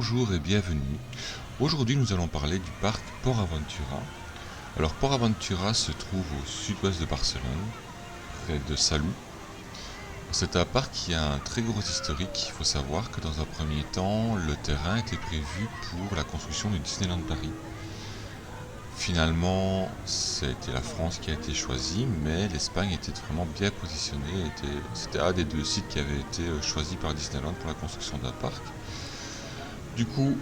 Bonjour et bienvenue. Aujourd'hui nous allons parler du parc Port Aventura. Alors Port Aventura se trouve au sud-ouest de Barcelone, près de Salou. C'est un parc qui a un très gros historique. Il faut savoir que dans un premier temps, le terrain était prévu pour la construction du Disneyland Paris. Finalement, c'était la France qui a été choisie, mais l'Espagne était vraiment bien positionnée. C'était un des deux sites qui avait été choisi par Disneyland pour la construction d'un parc. Du coup,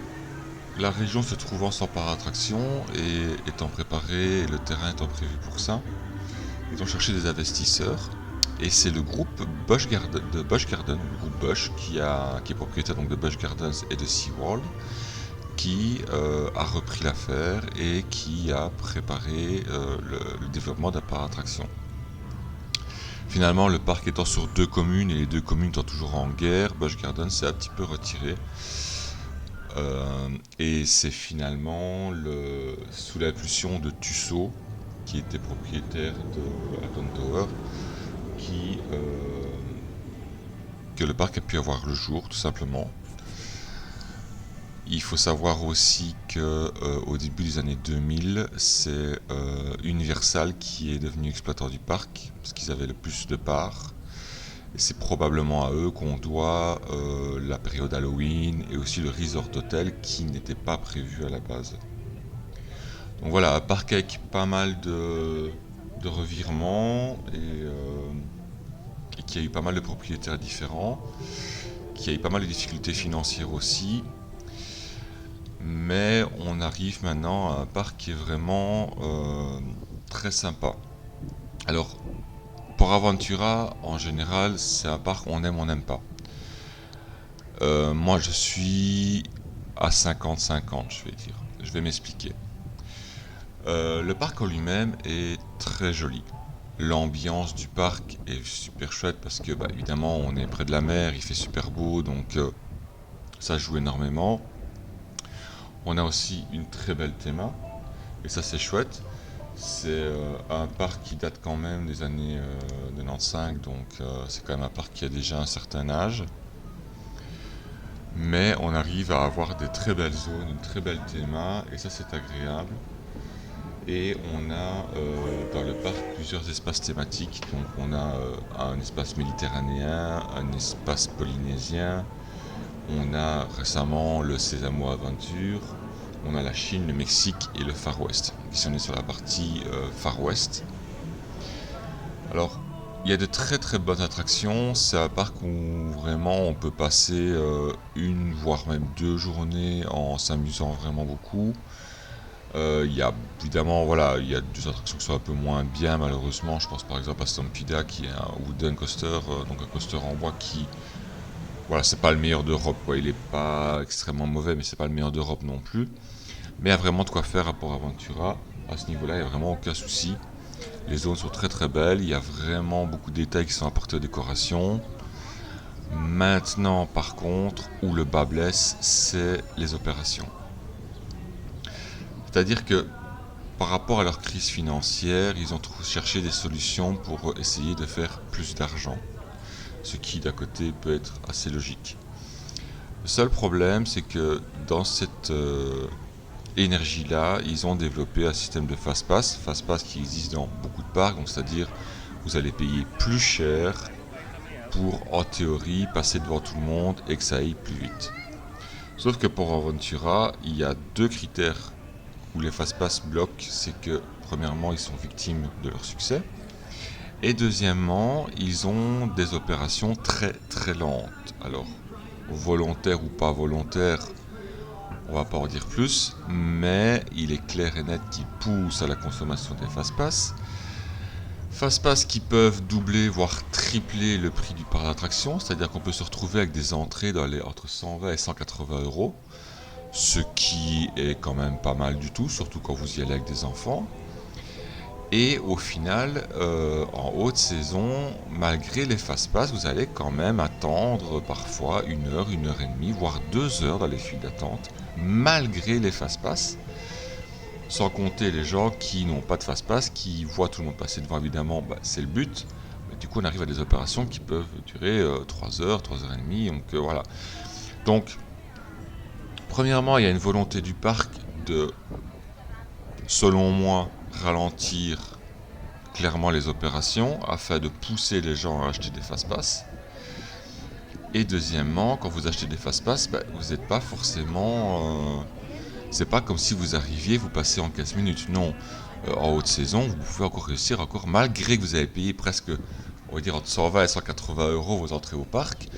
la région se trouvant sans parc d'attraction et étant préparée, et le terrain étant prévu pour ça, ils ont cherché des investisseurs. Et c'est le groupe de Busch Gardens, le groupe Busch, qui est propriétaire donc de Busch Gardens et de SeaWorld, qui a repris l'affaire et qui a préparé le développement d'un parc d'attraction. Finalement, le parc étant sur deux communes et les deux communes étant toujours en guerre, Busch Gardens s'est un petit peu retiré. Et c'est finalement sous l'impulsion de Tussaud, qui était propriétaire de Alton Tower, que le parc a pu avoir le jour, tout simplement. Il faut savoir aussi que au début des années 2000, c'est Universal qui est devenu exploitant du parc, parce qu'ils avaient le plus de parts. Et c'est probablement à eux qu'on doit la période Halloween et aussi le resort hotel qui n'était pas prévu à la base. Donc voilà, un parc avec pas mal de revirements et qui a eu pas mal de propriétaires différents, qui a eu pas mal de difficultés financières aussi. Mais on arrive maintenant à un parc qui est vraiment très sympa. Alors, Port Aventura, en général, c'est un parc on aime, on n'aime pas. Moi, je suis à 50-50, je vais dire. Je vais m'expliquer. Le parc en lui-même est très joli. L'ambiance du parc est super chouette parce que, évidemment, on est près de la mer, il fait super beau, donc ça joue énormément. On a aussi une très belle théma, et ça c'est chouette. C'est un parc qui date quand même des années 95, donc c'est quand même un parc qui a déjà un certain âge. Mais on arrive à avoir des très belles zones, une très belle théma, et ça c'est agréable. Et on a dans le parc plusieurs espaces thématiques. Donc on a un espace méditerranéen, un espace polynésien, on a récemment le Sésamo Aventure, on a la Chine, le Mexique et le Far West. Ici on est sur la partie Far West. Alors il y a de très très bonnes attractions, c'est un parc où vraiment on peut passer une voire même 2 journées en s'amusant vraiment beaucoup. Il y a évidemment il y a des attractions qui sont un peu moins bien malheureusement. Je pense par exemple à Stampeda qui est un wooden coaster, donc un coaster en bois qui c'est pas le meilleur d'Europe quoi. Il est pas extrêmement mauvais mais c'est pas le meilleur d'Europe non plus. Mais il y a vraiment de quoi faire à Port Aventura. À ce niveau-là, il n'y a vraiment aucun souci. Les zones sont très très belles, il y a vraiment beaucoup de détails qui sont apportés aux décorations. Maintenant par contre, où le bas blesse, c'est les opérations. C'est-à-dire que par rapport à leur crise financière, ils ont cherché des solutions pour essayer de faire plus d'argent. Ce qui d'un côté peut être assez logique. Le seul problème, c'est que dans cette énergie-là, ils ont développé un système de fast-pass qui existe dans beaucoup de parcs, donc c'est-à-dire vous allez payer plus cher pour, en théorie, passer devant tout le monde et que ça aille plus vite. Sauf que pour Aventura, il y a deux critères où les fast-pass bloquent, c'est que premièrement ils sont victimes de leur succès et deuxièmement ils ont des opérations très très lentes. Alors volontaire ou pas volontaire, on va pas en dire plus, mais il est clair et net qu'ils poussent à la consommation des fast-pass. Fast-pass qui peuvent doubler voire tripler le prix du parc d'attraction, c'est-à-dire qu'on peut se retrouver avec des entrées entre 120 et 180 euros. Ce qui est quand même pas mal du tout, surtout quand vous y allez avec des enfants. Et au final, en haute saison, malgré les fast-pass, vous allez quand même attendre parfois 1 heure, 1 heure et demie, voire 2 heures dans les files d'attente, malgré les fast-pass. Sans compter les gens qui n'ont pas de fast-pass, qui voient tout le monde passer devant, évidemment, c'est le but. Mais du coup, on arrive à des opérations qui peuvent durer 3 heures, 3 heures et demie. Donc voilà. Donc, Premièrement, il y a une volonté du parc de, selon moi, ralentir clairement les opérations afin de pousser les gens à acheter des fast-pass. Et deuxièmement, quand vous achetez des fast-pass, vous n'êtes pas forcément... c'est pas comme si vous arriviez, vous passez en 15 minutes. Non, en haute saison, vous pouvez encore réussir, encore malgré que vous avez payé presque, on va dire, entre 120 et 180 euros vos entrées au parc,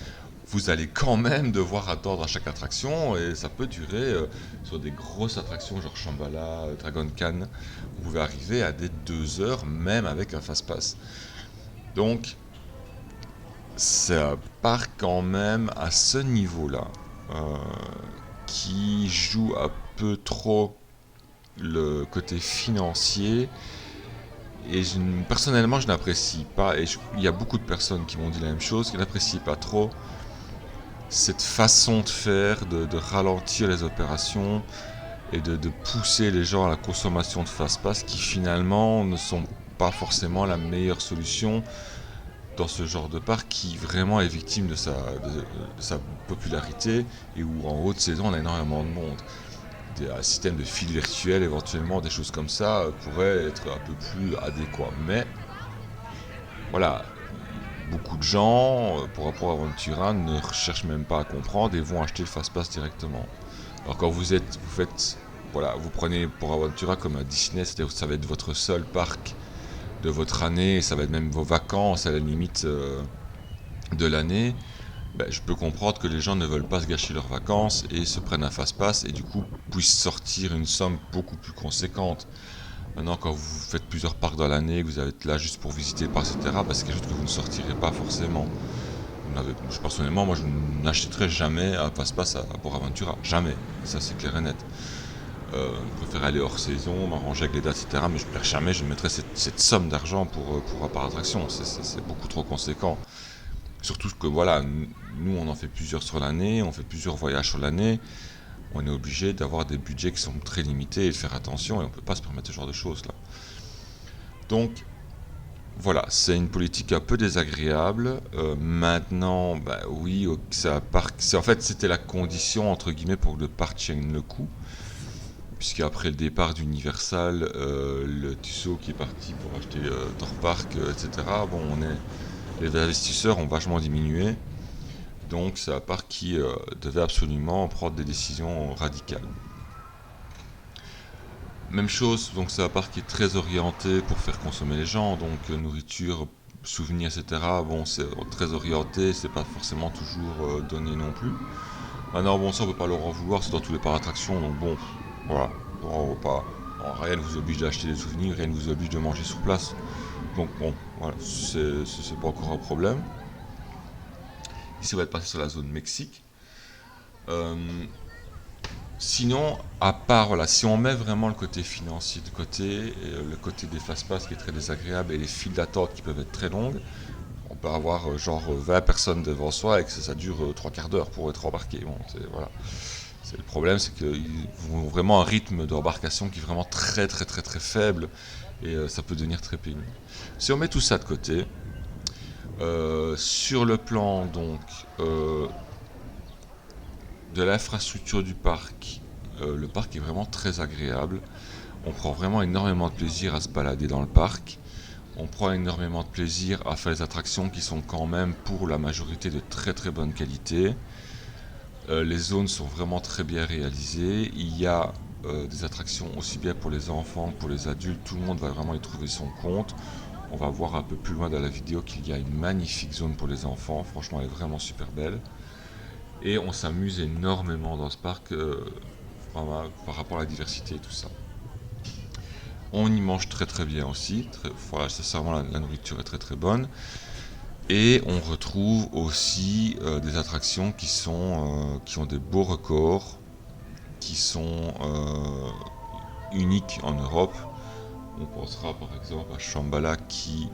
vous allez quand même devoir attendre à chaque attraction et ça peut durer sur des grosses attractions genre Shambhala, Dragon Khan, vous pouvez arriver à des 2 heures même avec un fast-pass. Donc, c'est un parc quand même à ce niveau-là qui joue un peu trop le côté financier et personnellement je n'apprécie pas, et il y a beaucoup de personnes qui m'ont dit la même chose, qui n'apprécient pas trop cette façon de faire, de ralentir les opérations et de pousser les gens à la consommation de fast-pass qui finalement ne sont pas forcément la meilleure solution dans ce genre de parc qui vraiment est victime de sa popularité et où en haute saison on a énormément de monde. Un système de fil virtuel éventuellement, des choses comme ça pourraient être un peu plus adéquats. Mais voilà, beaucoup de gens, pour rapport à Aventura, ne cherchent même pas à comprendre et vont acheter le fast-pass directement. Alors quand vous faites, voilà, vous prenez pour Aventura comme un Disney, c'est-à-dire que ça va être votre seul parc de votre année, et ça va être même vos vacances à la limite de l'année, je peux comprendre que les gens ne veulent pas se gâcher leurs vacances et se prennent un fast-pass et du coup puissent sortir une somme beaucoup plus conséquente. Maintenant, quand vous faites plusieurs parcs dans l'année, que vous êtes là juste pour visiter le parc, etc., c'est quelque chose que vous ne sortirez pas forcément. Personnellement, moi je n'achèterai jamais un fast-pass à Port Aventura. Jamais. Ça c'est clair et net. Je préfère aller hors saison, m'arranger avec les dates, etc. Mais jamais je mettrais cette somme d'argent pour un parc d'attraction. C'est beaucoup trop conséquent. Surtout que voilà, nous on en fait plusieurs sur l'année, on fait plusieurs voyages sur l'année. On est obligé d'avoir des budgets qui sont très limités et de faire attention et on ne peut pas se permettre ce genre de choses là. Donc voilà, c'est une politique un peu désagréable. Maintenant, oui, en fait c'était la condition entre guillemets pour que le parc tienne le coup. Puisqu'après le départ d'Universal, le Tissot qui est parti pour acheter Thor Park, etc., les investisseurs ont vachement diminué. Donc c'est un parc qui devait absolument prendre des décisions radicales. Même chose, donc c'est un parc qui est très orienté pour faire consommer les gens, donc nourriture, souvenirs, etc. C'est très orienté, c'est pas forcément toujours donné non plus. Maintenant, ça on peut pas leur en vouloir, c'est dans tous les parcs d'attractions, donc voilà. Rien ne vous oblige d'acheter des souvenirs, rien ne vous oblige de manger sur place. Donc voilà, c'est pas encore un problème. Ici on va être passé sur la zone Mexique. Sinon, à part, voilà, si on met vraiment le côté financier de côté, et le côté des fast-pass qui est très désagréable et les files d'attente qui peuvent être très longues, on peut avoir genre 20 personnes devant soi et que ça dure 3 quarts d'heure pour être embarqué. Voilà. Le problème, c'est qu'ils ont vraiment un rythme d'embarcation qui est vraiment très très très très faible et ça peut devenir très pénible. Si on met tout ça de côté, sur le plan donc de l'infrastructure du parc, le parc est vraiment très agréable. On prend vraiment énormément de plaisir à se balader dans le parc. On prend énormément de plaisir à faire les attractions qui sont quand même pour la majorité de très très bonne qualité. Les zones sont vraiment très bien réalisées. Il y a des attractions aussi bien pour les enfants que pour les adultes. Tout le monde va vraiment y trouver son compte. On va voir un peu plus loin dans la vidéo qu'il y a une magnifique zone pour les enfants. Franchement, elle est vraiment super belle. Et on s'amuse énormément dans ce parc par rapport à la diversité et tout ça. On y mange très très bien aussi. Voilà, sincèrement, la nourriture est très très bonne. Et on retrouve aussi des attractions qui ont des beaux records, qui sont uniques en Europe. On pensera par exemple à Shambhala qui,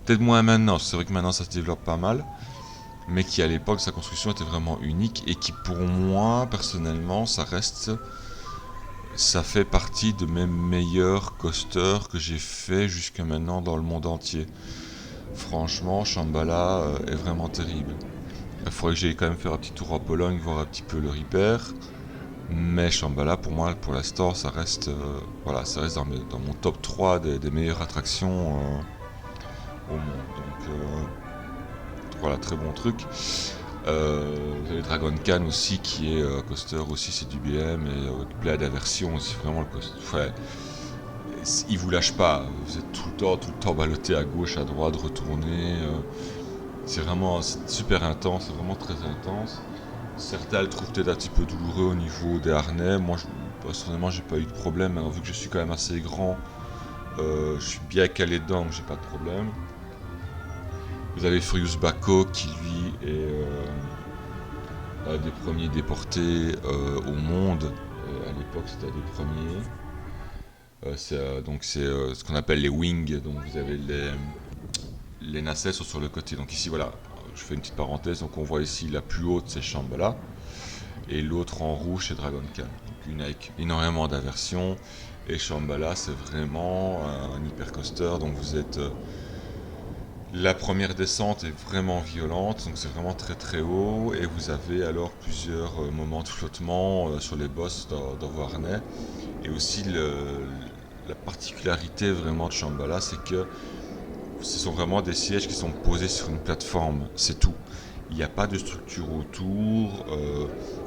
peut-être moins maintenant, c'est vrai que maintenant ça se développe pas mal, mais qui à l'époque sa construction était vraiment unique et qui pour moi personnellement ça fait partie de mes meilleurs coasters que j'ai fait jusqu'à maintenant dans le monde entier. Franchement, Shambhala est vraiment terrible. Il faudrait que j'aille quand même faire un petit tour en Pologne, voir un petit peu le Ripper. Mais Shambhala, pour moi, pour l'instant, ça reste, voilà, ça reste dans mon top 3 des meilleures attractions au monde. Donc voilà, très bon truc. Vous avez Dragon Khan aussi, qui est coaster aussi, c'est du BM et avec plein d'aversions. C'est vraiment le coaster. Enfin, il vous lâche pas. Vous êtes tout le temps ballotté à gauche, à droite, retourné. C'est super intense, c'est vraiment très intense. Certains le trouvent peut-être un petit peu douloureux au niveau des harnais. Moi, personnellement, j'ai pas eu de problème. Hein. Vu que je suis quand même assez grand, je suis bien calé dedans, donc j'ai pas de problème. Vous avez Furious Baco qui lui est un des premiers déportés au monde. À l'époque, c'était un des premiers. C'est ce qu'on appelle les wings. Donc vous avez les nacelles sont sur le côté. Donc ici, voilà, je fais une petite parenthèse. Donc on voit ici la plus haute, c'est Shambhala. Et l'autre en rouge, c'est Dragon Khan. Donc une avec énormément d'aversion. Et Shambhala, c'est vraiment un hypercoaster. Donc vous êtes... la première descente est vraiment violente, donc c'est vraiment très très haut. Et vous avez alors plusieurs moments de flottement sur les bosses dans vos harnais. Et aussi la particularité vraiment de Shambhala, c'est que ce sont vraiment des sièges qui sont posés sur une plateforme, c'est tout. Il n'y a pas de structure autour,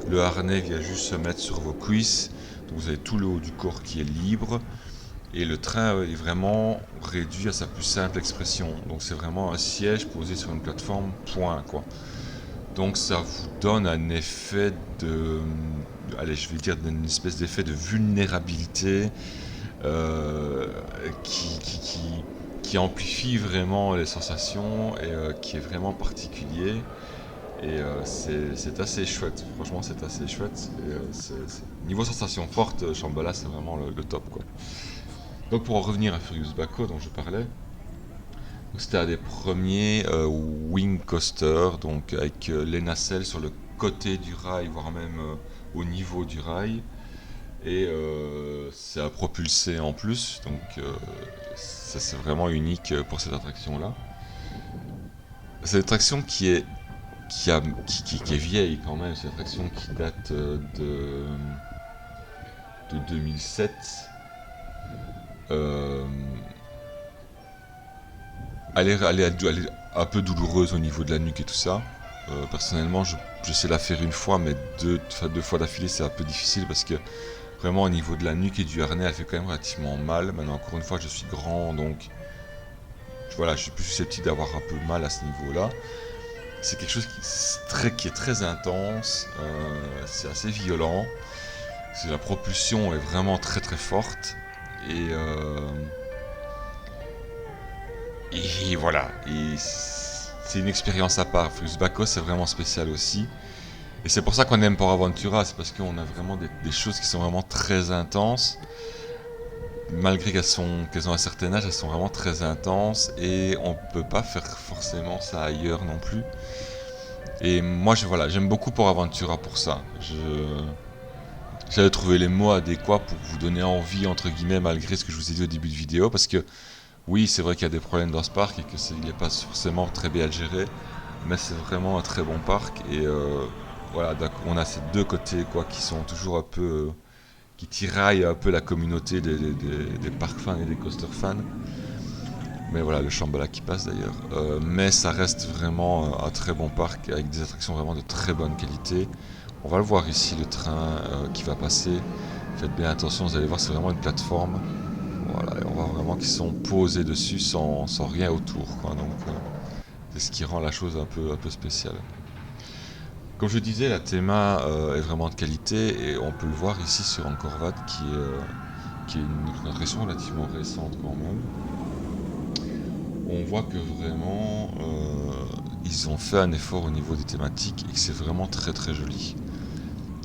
le harnais vient juste se mettre sur vos cuisses, donc vous avez tout le haut du corps qui est libre, et le train est vraiment réduit à sa plus simple expression. Donc c'est vraiment un siège posé sur une plateforme, point quoi. Donc ça vous donne un effet allez, je vais dire une espèce d'effet de vulnérabilité euh, qui, qui, qui, qui amplifie vraiment les sensations et qui est vraiment particulier. Et c'est assez chouette, franchement c'est assez chouette. Et, niveau sensation forte, Shambhala c'est vraiment le top quoi. Donc pour en revenir à Furious Baco dont je parlais, c'était un des premiers wing coasters, donc avec les nacelles sur le côté du rail, voire même au niveau du rail. Et c'est à propulser en plus, donc ça c'est vraiment unique pour cette attraction-là. C'est une attraction qui est vieille quand même, c'est une attraction qui date de 2007. Euh, elle est un peu douloureuse au niveau de la nuque et tout ça. Personnellement, je sais la faire une fois, mais deux fois d'affilée, c'est un peu difficile parce que vraiment au niveau de la nuque et du harnais, elle fait quand même relativement mal. Maintenant, encore une fois, je suis grand, donc voilà, je suis plus susceptible d'avoir un peu mal à ce niveau-là. C'est quelque chose qui est très intense, c'est assez violent. La propulsion est vraiment très très forte. Et, et voilà, c'est une expérience à part. Flux Baco, c'est vraiment spécial aussi. Et c'est pour ça qu'on aime Port Aventura, c'est parce qu'on a vraiment des choses qui sont vraiment très intenses. Malgré qu'elles ont un certain âge, elles sont vraiment très intenses et on peut pas faire forcément ça ailleurs non plus. Et moi, voilà, j'aime beaucoup Port Aventura pour ça. J'avais trouvé les mots adéquats pour vous donner envie, entre guillemets, malgré ce que je vous ai dit au début de vidéo, parce que oui, c'est vrai qu'il y a des problèmes dans ce parc et qu'il n'est pas forcément très bien géré, mais c'est vraiment un très bon parc et voilà, on a ces deux côtés quoi qui sont toujours un peu qui tiraillent un peu la communauté des parcs fans et des coaster fans. Mais voilà, le Shambhala qui passe d'ailleurs. Mais ça reste vraiment un très bon parc avec des attractions vraiment de très bonne qualité. On va le voir ici, le train qui va passer. Faites bien attention, vous allez voir, c'est vraiment une plateforme. Voilà, et on voit vraiment qu'ils sont posés dessus sans rien autour, quoi. Donc, c'est ce qui rend la chose un peu spéciale. Comme je disais, la théma est vraiment de qualité et on peut le voir ici sur Angkor Wat qui est une attraction relativement récente quand même. On voit que vraiment ils ont fait un effort au niveau des thématiques et que c'est vraiment très très joli.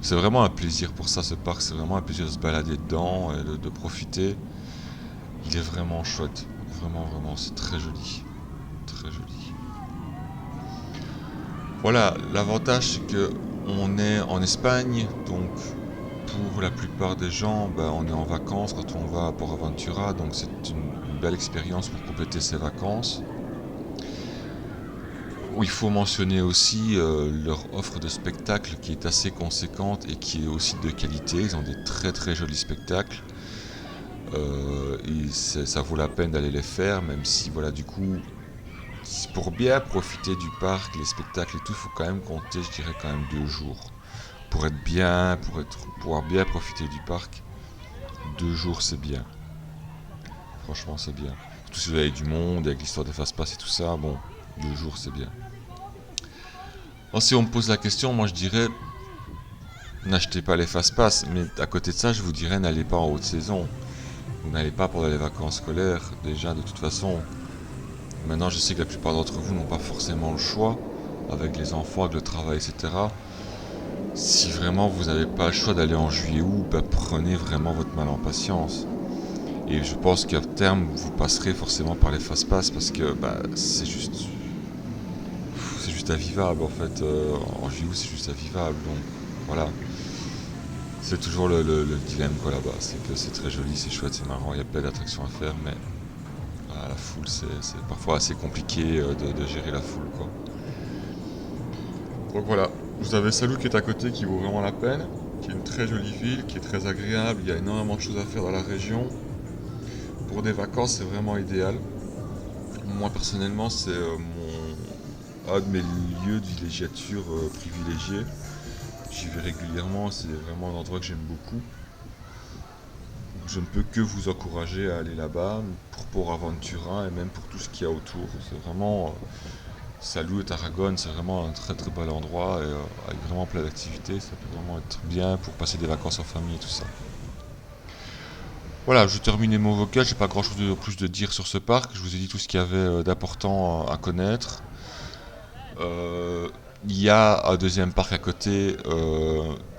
C'est vraiment un plaisir pour ça ce parc, c'est vraiment un plaisir de se balader dedans et de profiter. Il est vraiment chouette, vraiment c'est très joli, très joli. Voilà, l'avantage c'est que on est en Espagne, donc pour la plupart des gens, on est en vacances quand on va à Port Aventura, donc c'est une belle expérience pour compléter ses vacances. Il faut mentionner aussi leur offre de spectacle qui est assez conséquente et qui est aussi de qualité. Ils ont des très très jolis spectacles. Ça vaut la peine d'aller les faire, même si voilà, du coup, pour bien profiter du parc, les spectacles et tout, il faut quand même compter, je dirais, quand même 2 jours. Pour être bien, pouvoir bien profiter du parc, 2 jours c'est bien. Franchement, c'est bien. Surtout si vous avez du monde, avec l'histoire des fast-pass et tout ça, bon, 2 jours c'est bien. Alors, si on me pose la question, moi je dirais, n'achetez pas les fast-pass, mais à côté de ça, je vous dirais, n'allez pas en haute saison. Vous n'allez pas pendant les vacances scolaires, déjà de toute façon. Maintenant, je sais que la plupart d'entre vous n'ont pas forcément le choix, avec les enfants, avec le travail, etc. Si vraiment vous n'avez pas le choix d'aller en juillet ou août, bah, prenez vraiment votre mal en patience. Et je pense qu'à terme, vous passerez forcément par les fast-pass parce que bah, c'est juste invivable en fait. En juillet août, c'est juste invivable. Donc voilà. C'est toujours le dilemme quoi là-bas. C'est que c'est très joli, c'est chouette, c'est marrant, il y a plein d'attractions à faire, mais voilà, la foule, c'est parfois assez compliqué de gérer la foule quoi. Donc voilà, vous avez Salou qui est à côté qui vaut vraiment la peine, qui est une très jolie ville, qui est très agréable, il y a énormément de choses à faire dans la région. Pour des vacances, c'est vraiment idéal. Moi personnellement, c'est un de mes lieux de villégiature privilégiés. J'y vais régulièrement, c'est vraiment un endroit que j'aime beaucoup. Je ne peux que vous encourager à aller là-bas pour Port Aventura et même pour tout ce qu'il y a autour. C'est vraiment Salou et Tarragone, c'est vraiment un très très bel endroit et avec vraiment plein d'activités. Ça peut vraiment être bien pour passer des vacances en famille et tout ça. Voilà, je termine mon vocal, j'ai pas grand chose de plus de dire sur ce parc. Je vous ai dit tout ce qu'il y avait d'important à connaître. Euh, Il y a un deuxième parc à côté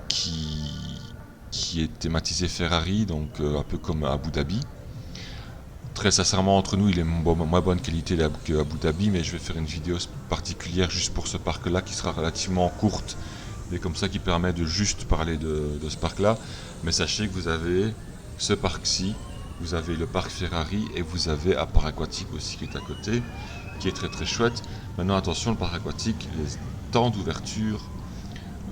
qui est thématisé Ferrari, donc un peu comme à Abu Dhabi. Très sincèrement, entre nous, il est moins bonne qualité que Abu Dhabi, mais je vais faire une vidéo particulière juste pour ce parc-là qui sera relativement courte, mais comme ça qui permet de juste parler de ce parc-là. Mais sachez que vous avez ce parc-ci, vous avez le parc Ferrari et vous avez un parc aquatique aussi qui est à côté, qui est très très chouette. Maintenant, attention, le parc aquatique, les temps d'ouverture,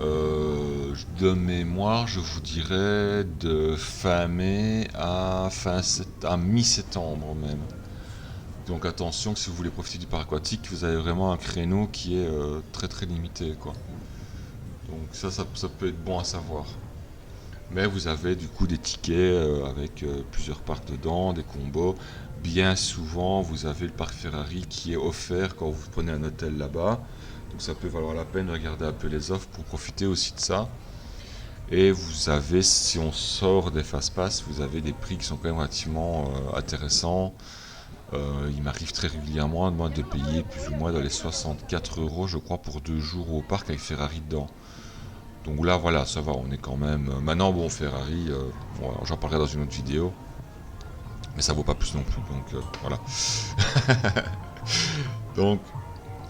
de mémoire, je vous dirais de fin mai à mi-septembre même. Donc attention que si vous voulez profiter du parc aquatique, vous avez vraiment un créneau qui est très très limité quoi. Donc ça peut être bon à savoir. Mais vous avez du coup des tickets avec plusieurs parcs dedans, des combos. Bien souvent, vous avez le parc Ferrari qui est offert quand vous prenez un hôtel là-bas. Donc ça peut valoir la peine de regarder un peu les offres pour profiter aussi de ça. Et vous avez, si on sort des fast-pass, vous avez des prix qui sont quand même relativement intéressants. Il m'arrive très régulièrement moi, de payer plus ou moins dans les 64 € je crois pour 2 jours au parc avec Ferrari dedans. Donc là voilà, ça va, on est quand même... Maintenant bon, Ferrari, bon, j'en parlerai dans une autre vidéo. Mais ça vaut pas plus non plus, donc voilà. Donc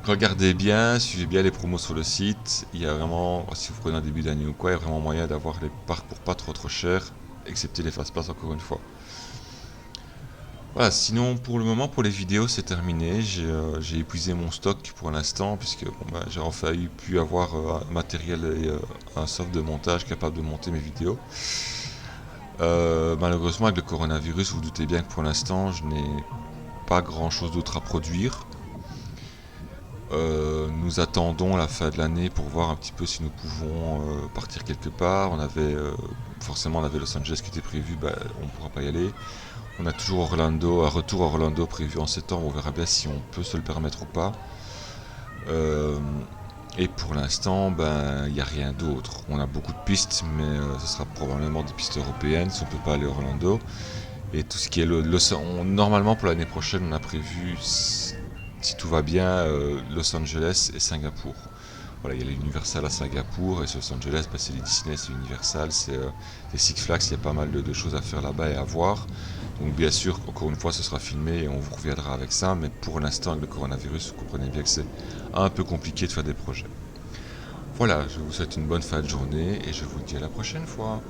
regardez bien, suivez bien les promos sur le site. Il y a vraiment, si vous prenez un début d'année ou quoi, il y a vraiment moyen d'avoir les parcs pour pas trop cher, excepté les fast-pass encore une fois. Voilà, sinon pour le moment pour les vidéos c'est terminé, j'ai épuisé mon stock pour l'instant puisque bon, bah, j'ai enfin pu avoir un matériel et un soft de montage capable de monter mes vidéos. Malheureusement avec le coronavirus vous, vous doutez bien que pour l'instant je n'ai pas grand chose d'autre à produire. Nous attendons la fin de l'année pour voir un petit peu si nous pouvons partir quelque part. Forcément on avait Los Angeles qui était prévu, bah, on ne pourra pas y aller. On a toujours Orlando, un retour à Orlando prévu en septembre, on verra bien si on peut se le permettre ou pas. Et pour l'instant, ben, il n'y a rien d'autre. On a beaucoup de pistes, mais ce sera probablement des pistes européennes si on ne peut pas aller à Orlando. Et tout ce qui est normalement pour l'année prochaine, on a prévu, si tout va bien, Los Angeles et Singapour. Voilà, il y a l'Universal à Singapour et Los Angeles, bah, c'est les Disney, c'est l'Universal, c'est les Six Flags, il y a pas mal de choses à faire là-bas et à voir. Donc bien sûr, encore une fois, ce sera filmé et on vous reviendra avec ça, mais pour l'instant, avec le coronavirus, vous comprenez bien que c'est un peu compliqué de faire des projets. Voilà, je vous souhaite une bonne fin de journée et je vous dis à la prochaine fois.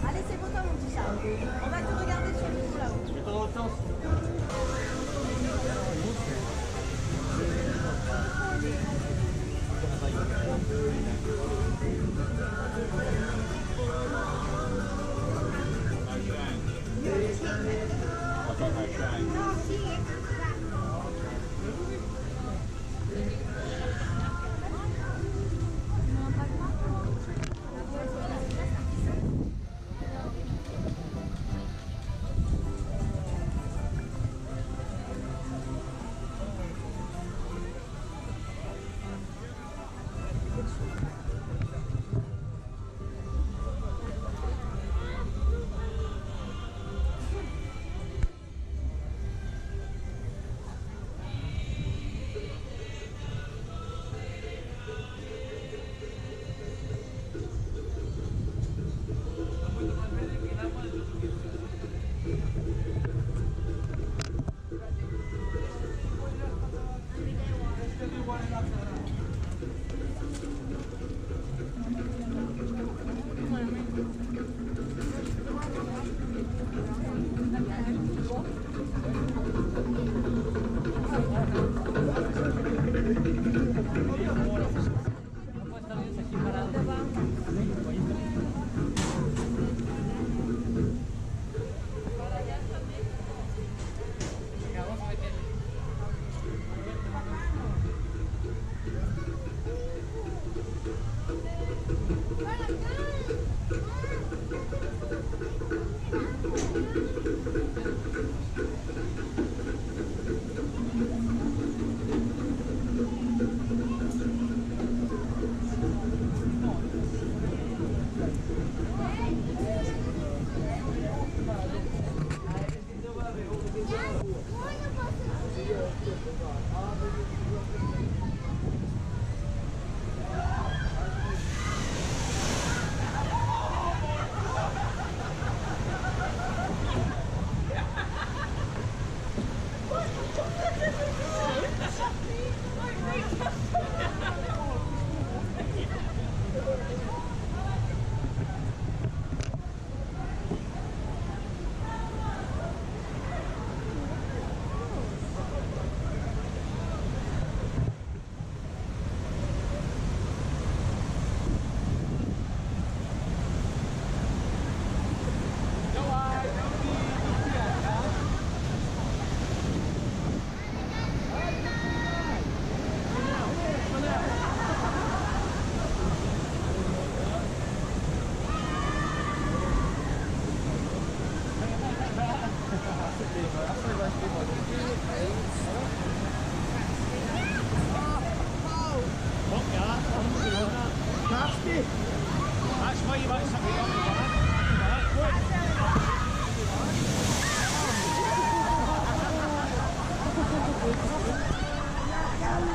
Allez, c'est pour toi, mon petit chat. On va te regarder sur le coup là-haut. That's why you want something on the